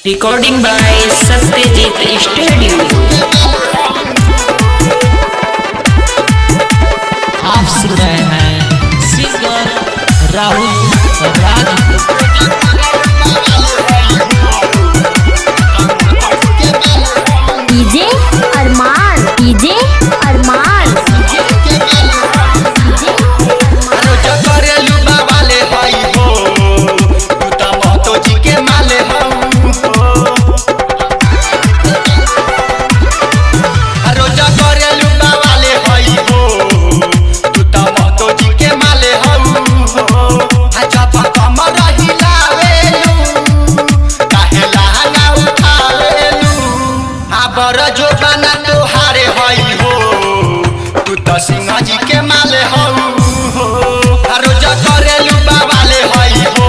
Recording by Satyajit Studio। आप सुन रहे हैं सिंगर राहुल राज। डीजे अरमान, डीजे अरमान। जो बना तोहारे हई हो तू तो सिंह जी के माले हो रोजा करेलू बाबाले हई हो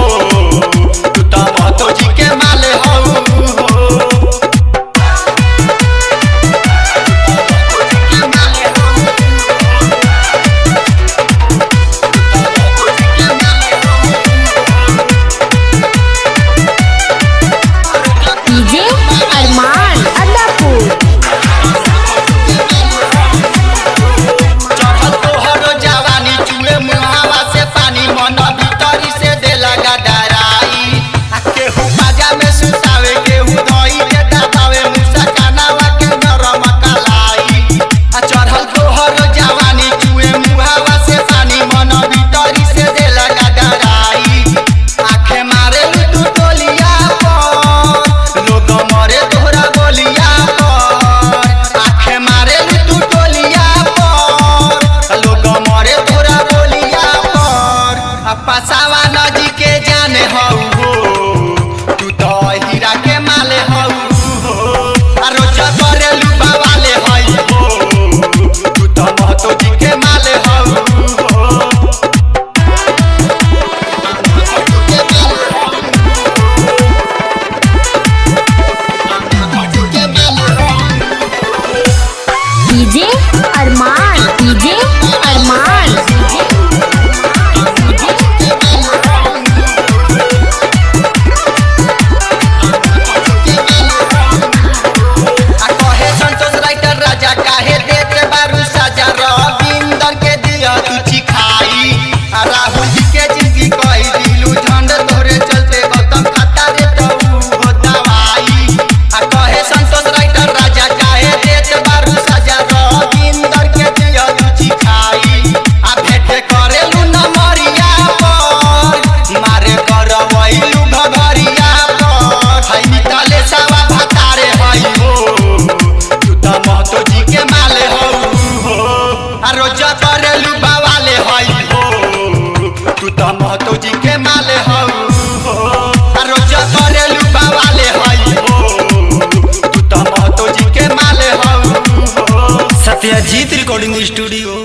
तू तो महतो जी के माले हो। डीजे अरमान अदापुर। पसावा नदी के जाने हो तू तो हीरा के माले हो रोजा करेलू बाबाले हई हो तू तो महतो जी के माले हो। डीजे अरमान, डीजे अरमान। राहुल जी के जिंदगी कही दिलू झंड तोरे चलते गौतम खाता रे तो हो दवाई कहे संतोष राइटर राजा काहे देत बारू सजा रविंदर के दिया तुची खाई भेंट करेलू न मरिया पर मारे करवैलू भगरिया पर हई निकाले सावा भतारे हई हो तू तो महतो जी के माले हो रोजा करेलू बाबाले हई तू तो महतो जी के माले हो रोजा करेलू बाबाले हई हो तू तो महतो जी के माले हो। Satyajit recording studio.